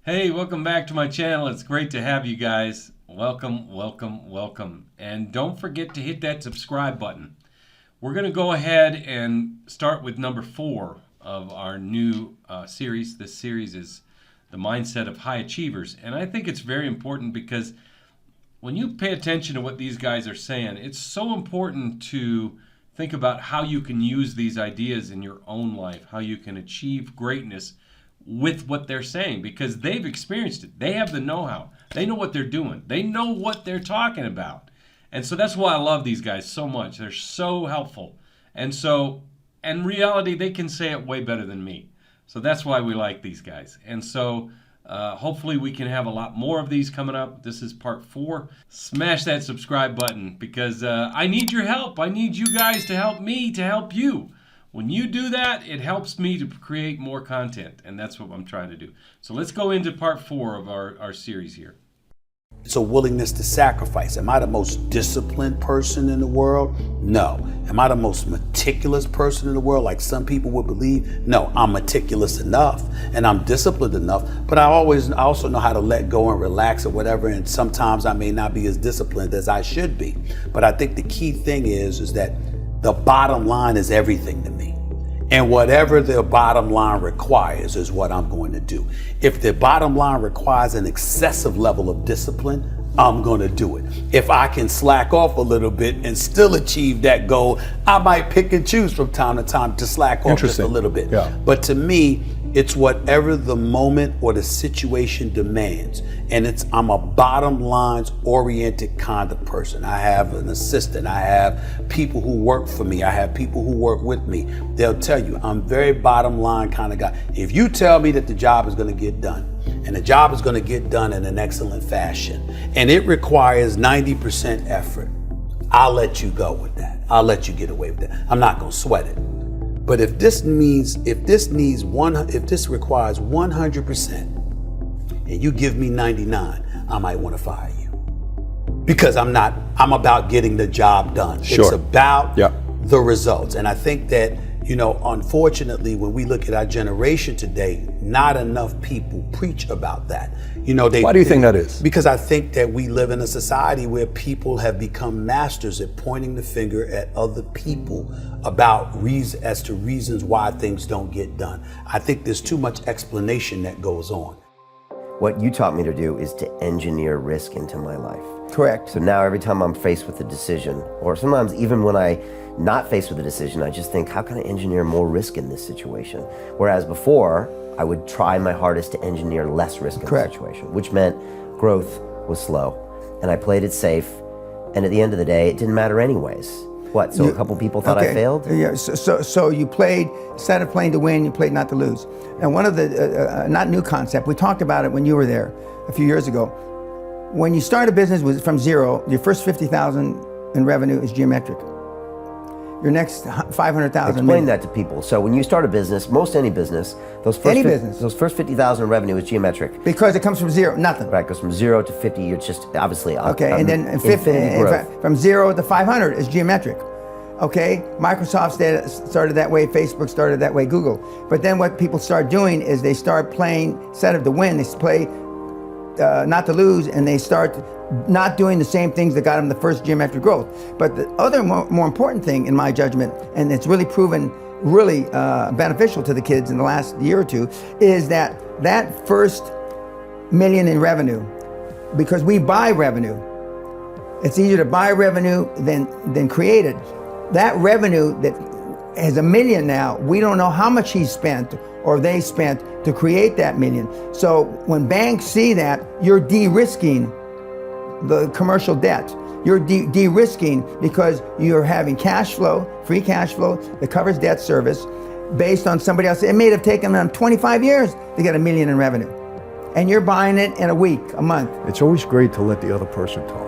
Hey, welcome back to my channel. It's great to have you guys. Welcome, welcome, welcome. And don't forget to hit that subscribe button. We're going to go ahead and start with number 4 of our new series. This series is the mindset of high achievers. And I think it's very important because when you pay attention to what these guys are saying, it's so important to think about how you can use these ideas in your own life, how you can achieve greatness with what they're saying, because they've experienced it. They have the know-how. They know what they're doing. They know what they're talking about. And so that's why I love these guys so much. They're so helpful. And so, in reality, they can say it way better than me. So that's why we like these guys. And so hopefully we can have a lot more of these coming up. This is part 4. Smash that subscribe button because I need your help. I need you guys to help me to help you. When you do that, it helps me to create more content, and that's what I'm trying to do. So let's go into part 4 of our series here. It's a willingness to sacrifice. Am I the most disciplined person in the world? No. Am I the most meticulous person in the world, like some people would believe? No, I'm meticulous enough and I'm disciplined enough, but I also know how to let go and relax or whatever, and sometimes I may not be as disciplined as I should be. But I think the key thing is that the bottom line is everything to me. And whatever the bottom line requires is what I'm going to do. If the bottom line requires an excessive level of discipline, I'm going to do it. If I can slack off a little bit and still achieve that goal, I might pick and choose from time to time to slack off just a little bit. Yeah. But to me, it's whatever the moment or the situation demands. And I'm a bottom lines oriented kind of person. I have an assistant. I have people who work for me. I have people who work with me. They'll tell you I'm very bottom line kind of guy. If you tell me that the job is going to get done, and the job is going to get done in an excellent fashion, and it requires 90% effort, I'll let you go with that. I'll let you get away with that. I'm not going to sweat it. But if this requires 100% and you give me 99, I might want to fire you. Because I'm about getting the job done. Sure. It's about the results. And I think that, unfortunately, when we look at our generation today, not enough people preach about that. Why do you think that is? Because I think that we live in a society where people have become masters at pointing the finger at other people about reasons why things don't get done. I think there's too much explanation that goes on. What you taught me to do is to engineer risk into my life. Correct. So now every time I'm faced with a decision, or sometimes even when I'm not faced with a decision, I just think, how can I engineer more risk in this situation? Whereas before, I would try my hardest to engineer less risk in the situation, which meant growth was slow. And I played it safe, and at the end of the day, it didn't matter anyways. What, so a couple people thought I failed? Yeah, so you played, instead of playing to win, you played not to lose. And one of the, not new concept, we talked about it when you were there a few years ago. When you start a business from zero, your first 50,000 in revenue is geometric. Your next 500,000. Explain that to people. So when you start a business, any business, those first 50,000 in revenue is geometric. Because it comes from zero, nothing. Right, it goes from 0 to 50, you're just obviously okay, and then from 0 to 500 is geometric. Okay, Microsoft started that way, Facebook started that way, Google. But then what people start doing is they start playing, instead of to win, they play not to lose, and they start not doing the same things that got them the first geometric growth. But the other more important thing, in my judgment, and it's really proven really beneficial to the kids in the last year or two, is that first million in revenue, because we buy revenue. It's easier to buy revenue than create it. That revenue that has a million now, we don't know how much he spent or they spent to create that million. So when banks see that, you're de-risking the commercial debt. You're de-risking because you're having cash flow, free cash flow that covers debt service based on somebody else. It may have taken them 25 years to get $1 million in revenue. And you're buying it in a week, a month. It's always great to let the other person talk.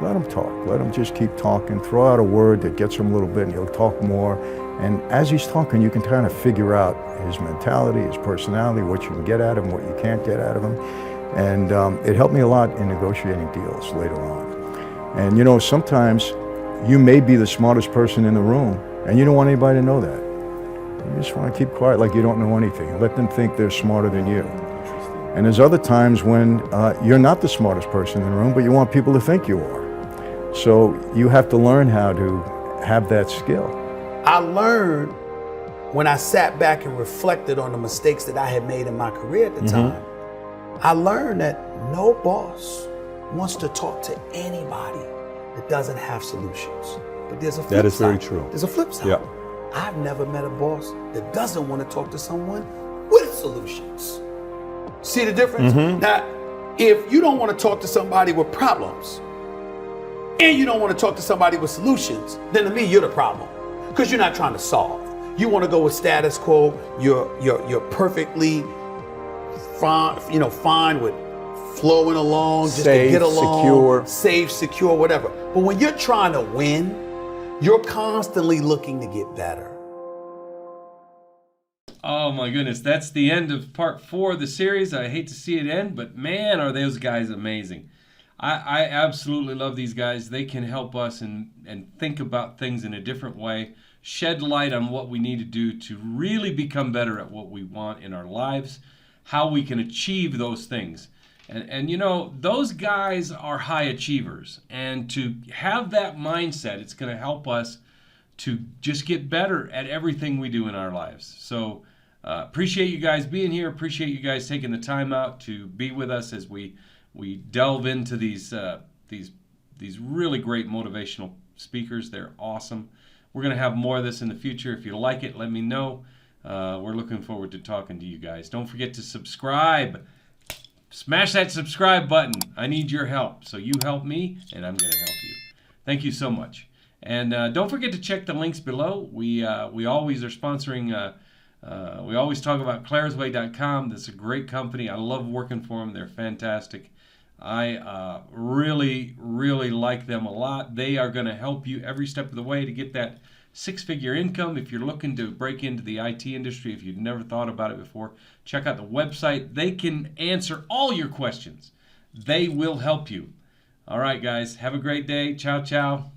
Let them talk. Let them just keep talking. Throw out a word that gets him a little bit and he'll talk more. And as he's talking, you can kind of figure out his mentality, his personality, what you can get out of him, what you can't get out of him. And it helped me a lot in negotiating deals later on. And sometimes you may be the smartest person in the room and you don't want anybody to know that. You just want to keep quiet like you don't know anything and let them think they're smarter than you. And there's other times when you're not the smartest person in the room, but you want people to think you are. So you have to learn how to have that skill. I learned when I sat back and reflected on the mistakes that I had made in my career at the time. I learned that no boss wants to talk to anybody that doesn't have solutions. But there's a flip side. That is very true. There's a flip side. Yeah. I've never met a boss that doesn't want to talk to someone with solutions. See the difference? Now, if you don't want to talk to somebody with problems and you don't want to talk to somebody with solutions, then to me, you're the problem, because you're not trying to solve. You want to go with status quo. You're perfectly fine with flowing along, just Safe, to get along, secure. safe, secure, whatever. But when you're trying to win, you're constantly looking to get better. Oh my goodness, that's the end of part 4 of the series. I hate to see it end, but man, are those guys amazing. I absolutely love these guys. They can help us and think about things in a different way, shed light on what we need to do to really become better at what we want in our lives, how we can achieve those things. And you know, those guys are high achievers. And to have that mindset, it's going to help us to just get better at everything we do in our lives. So appreciate you guys being here. Appreciate you guys taking the time out to be with us as we delve into these really great motivational speakers. They're awesome. We're going to have more of this in the future. If you like it, let me know. We're looking forward to talking to you guys. Don't forget to subscribe. Smash that subscribe button. I need your help. So you help me, and I'm going to help you. Thank you so much. And don't forget to check the links below. We always are sponsoring. We always talk about claresway.com. That's a great company. I love working for them. They're fantastic. I really, really like them a lot. They are going to help you every step of the way to get that 6-figure income. If you're looking to break into the IT industry, if you've never thought about it before, check out the website. They can answer all your questions. They will help you. All right, guys. Have a great day. Ciao, ciao.